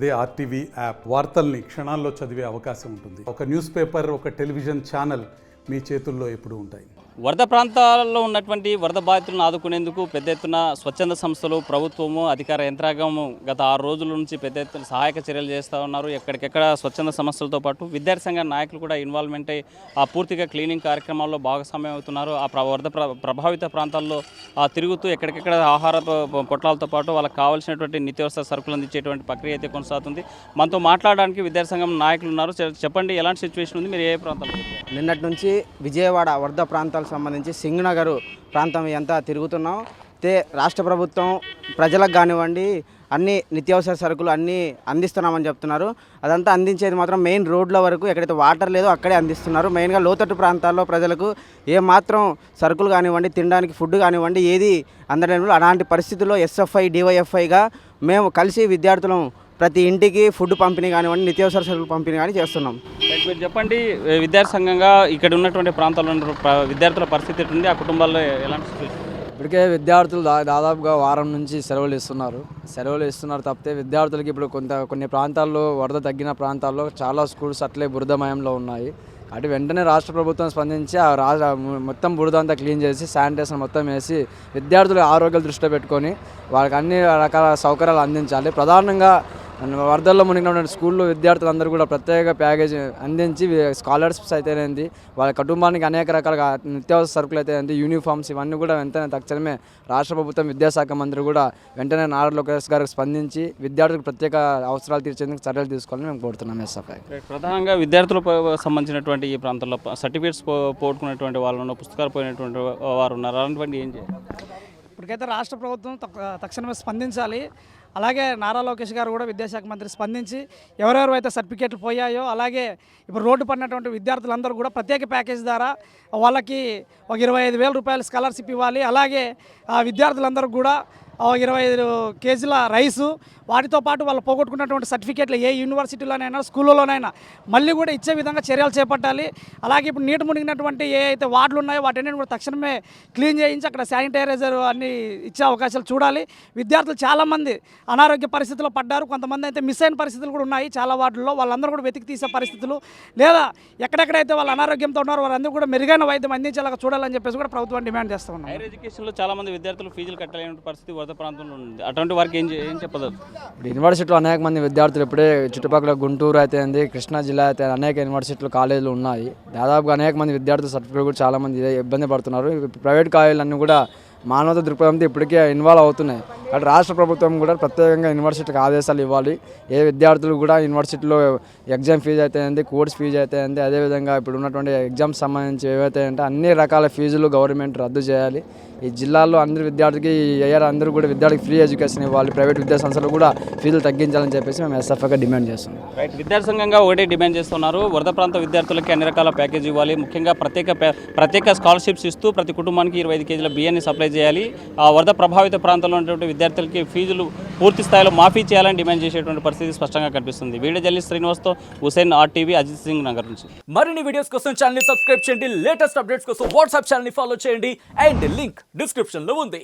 అదే RTV app వార్తల్ని క్షణాల్లో చదివే అవకాశం ఉంటుంది. ఒక న్యూస్ పేపర్, ఒక టెలివిజన్ ఛానల్ మీ చేతుల్లో ఎప్పుడూ ఉంటాయి. వరద ప్రాంతాల్లో ఉన్నటువంటి వరద బాధితులను ఆదుకునేందుకు పెద్ద ఎత్తున స్వచ్ఛంద సంస్థలు, ప్రభుత్వము, అధికార యంత్రాంగము గత 6 రోజుల నుంచి పెద్ద ఎత్తున సహాయక చర్యలు చేస్తూ ఉన్నారు. ఎక్కడికెక్కడ స్వచ్ఛంద సంస్థలతో పాటు విద్యార్థి సంఘ నాయకులు కూడా ఇన్వాల్వ్మెంట్ అయ్యి పూర్తిగా క్లీనింగ్ కార్యక్రమాల్లో భాగస్వామ్యం అవుతున్నారు. వరద ప్రభావిత ప్రాంతాల్లో తిరుగుతూ ఎక్కడికెక్కడ ఆహార పొట్లాలతో పాటు వాళ్ళకి కావాల్సినటువంటి నిత్యావసర సరుకులు అందించేటువంటి ప్రక్రియ అయితే కొనసాగుతుంది. మనతో మాట్లాడడానికి విద్యార్థి సంఘం నాయకులు ఉన్నారు. చెప్పండి, ఎలాంటి సిచ్యువేషన్ ఉంది, మీరు ఏ ప్రాంతాల్లో? నిన్నటి నుంచి విజయవాడ వరద ప్రాంతాలకు సంబంధించి సింగనగర్ ప్రాంతం అంతా తిరుగుతున్నాం. రాష్ట్ర ప్రభుత్వం ప్రజలకు కానివ్వండి అన్ని నిత్యావసర సరుకులు అన్నీ అందిస్తున్నామని చెప్తున్నారు. అదంతా అందించేది మాత్రం మెయిన్ రోడ్ల వరకు, ఎక్కడైతే వాటర్ లేదో అక్కడే అందిస్తున్నారు. మెయిన్గా లోతట్టు ప్రాంతాల్లో ప్రజలకు ఏమాత్రం సరుకులు కానివ్వండి, తినడానికి ఫుడ్ కానివ్వండి ఏది అందడం. అలాంటి పరిస్థితుల్లో ఎస్ఎఫ్ఐ, డివైఎఫ్ఐగా మేము కలిసి విద్యార్థులం ప్రతి ఇంటికి ఫుడ్ పంపిణీ కానివ్వండి, నిత్యావసర సరుకులు పంపిణీ కానీ చేస్తున్నాం. మీరు చెప్పండి, విద్యార్థి సంఘంగా ఇక్కడ ఉన్నటువంటి ప్రాంతాల్లో విద్యార్థుల పరిస్థితి ఎట్లుంది, ఆ కుటుంబాల్లో ఎలాంటి సిచ్యువేషన్? ఇప్పటికే విద్యార్థులు దాదాపుగా వారం నుంచి సెలవులు ఇస్తున్నారు తప్పితే విద్యార్థులకి ఇప్పుడు కొన్ని ప్రాంతాల్లో వరద తగ్గిన ప్రాంతాల్లో చాలా స్కూల్స్ అట్లే బురదమయంలో ఉన్నాయి. అటు వెంటనే రాష్ట్ర ప్రభుత్వం స్పందించి మొత్తం బురద అంతా క్లీన్ చేసి శానిటైజేషన్ మొత్తం వేసి విద్యార్థుల ఆరోగ్యాలు దృష్టిలో పెట్టుకొని వాళ్ళకి అన్ని రకాల సౌకర్యాలు అందించాలి. ప్రధానంగా వరదల్లో మునిగినటువంటి స్కూల్లో విద్యార్థులందరూ కూడా ప్రత్యేక ప్యాకేజీ అందించి స్కాలర్షిప్స్ అయితేనేది, వాళ్ళ కుటుంబానికి అనేక రకాల నిత్యావసర సరుకులు అయితేనేది, యూనిఫామ్స్ ఇవన్నీ కూడా వెంటనే తక్షణమే రాష్ట్ర ప్రభుత్వం విద్యాశాఖ మంత్రి కూడా వెంటనే నారా లోకేష్ గారికి స్పందించి విద్యార్థులకు ప్రత్యేక అవసరాలు తీర్చేందుకు చర్యలు తీసుకోవాలని మేము కోరుతున్నాం. ఎస్ఎఫ్ఐ ప్రధానంగా విద్యార్థులకు సంబంధించినటువంటి ఈ ప్రాంతంలో సర్టిఫికేట్స్ పోగొట్టుకునేటువంటి వాళ్ళు, పుస్తకాలు పోయినటువంటి వారు ఉన్నారు. అలాంటివన్నీ ఏం చేయాలి? ఇప్పటికైతే రాష్ట్ర ప్రభుత్వం తక్షణమే స్పందించాలి. అలాగే నారా లోకేష్ గారు కూడా విద్యాశాఖ మంత్రి స్పందించి ఎవరెవరు అయితే సర్టిఫికేట్లు పోయాయో, అలాగే ఇప్పుడు రోడ్డు పడినటువంటి విద్యార్థులందరూ కూడా ప్రత్యేక ప్యాకేజ్ ద్వారా వాళ్ళకి ఒక 25,000 రూపాయల స్కాలర్షిప్ ఇవ్వాలి. అలాగే ఆ విద్యార్థులందరూ కూడా 25 కేజీల రైసు, వాటితో పాటు వాళ్ళు పోగొట్టుకున్నటువంటి సర్టిఫికేట్లు ఏ యూనివర్సిటీలోనైనా స్కూళ్ళలోనైనా మళ్ళీ కూడా ఇచ్చే విధంగా చర్యలు చేపట్టాలి. అలాగే ఇప్పుడు నీటి మునిగినటువంటి ఏ అయితే వార్డులు ఉన్నాయో వాటిని కూడా తక్షణమే క్లీన్ చేయించి అక్కడ శానిటైజర్ అన్ని ఇచ్చే అవకాశాలు చూడాలి. విద్యార్థులు చాలామంది అనారోగ్య పరిస్థితుల్లో పడ్డారు. కొంతమంది అయితే మిస్ అయిన పరిస్థితులు కూడా ఉన్నాయి చాలా వార్డుల్లో. వాళ్ళందరూ కూడా వెతికి తీసే పరిస్థితులు, లేదా ఎక్కడెక్కడైతే వాళ్ళు అనారోగ్యంతో ఉన్నారో వాళ్ళందరూ కూడా మెరుగైన వైద్యం అందించేలాగా చూడాలని చెప్పేసి కూడా ప్రభుత్వం డిమాండ్ చేస్తూ ఉన్నారు. హైయర్ ఎడ్యుకేషన్లో చాలామంది విద్యార్థులు ఫీజులు కట్టలేని పరిస్థితి వరద ప్రాంతంలో ఉంది. అటువంటి వారికి ఏం చెప్పదు? ఇప్పుడు యూనివర్సిటీలో అనేక మంది విద్యార్థులు ఇప్పుడే చుట్టుపక్కల గుంటూరు అయితే కృష్ణా జిల్లా అయితే అనేక యూనివర్సిటీలు కాలేజీలు ఉన్నాయి. దాదాపుగా అనేక మంది విద్యార్థులు సర్టిఫికేట్ కూడా చాలామంది ఇబ్బంది పడుతున్నారు. ప్రైవేట్ కాలేజీలన్నీ కూడా మానవత దృక్పథంతో ఇప్పటికే ఇన్వాల్వ్ అవుతున్నాయి. అటు రాష్ట్ర ప్రభుత్వం కూడా ప్రత్యేకంగా యూనివర్సిటీకి ఆదేశాలు ఇవ్వాలి. ఏ విద్యార్థులు కూడా యూనివర్సిటీలో ఎగ్జామ్ ఫీజు అయితే ఏంది, కోర్స్ ఫీజు అయితే ఏంది, అదేవిధంగా ఇప్పుడు ఉన్నటువంటి ఎగ్జామ్స్ సంబంధించి ఏవైతే అంటే అన్ని రకాల ఫీజులు గవర్నమెంట్ రద్దు చేయాలి. ఈ జిల్లాలో అందరి విద్యార్థికి అందరూ కూడా విద్యార్థికి ఫ్రీ ఎడ్యుకేషన్ ఇవ్వాలి. ప్రైవేట్ విద్యా సంస్థలు కూడా ఫీజులు తగ్గించాలని చెప్పేసి మేము ఎస్ఎఫ్ఐగా డిమాండ్ చేస్తున్నాం. విద్యార్థి సంఘంగా ఒకటే డిమాండ్ చేస్తున్నారు, వరద ప్రాంత విద్యార్థులకి అన్ని రకాల ప్యాకేజ్ ఇవ్వాలి. ముఖ్యంగా ప్రత్యేక స్కాలర్షిప్స్ ఇస్తూ ప్రతి కుటుంబానికి 25 కేజీల బియ్యాన్ని సప్లై చేయాలి. ఆ వరద ప్రభావిత ప్రాంతంలో ఉన్నటువంటి విద్యార్థులకి ఫీజులు పూర్తి స్థాయిలో మాఫీ చేయాలని డిమాండ్ చేసేటువంటి పరిస్థితి స్పష్టంగా కనిపిస్తుంది. వీడియో జర్నలిస్ట్ శ్రీనివాస్తో హుసేన్, RTV, అజిత్ సింగ్ నగర్ నుంచి. మరిన్ని వీడియోస్ కోసం ఛానల్ ని సబ్స్క్రైబ్ చేయండి. లేటెస్ట్ అప్డేట్స్ కోసం వాట్సాప్ ఛానల్ ని ఫాలో చేయండి. అండ్ లింక్ డిస్క్రిప్షన్ లో ఉంది.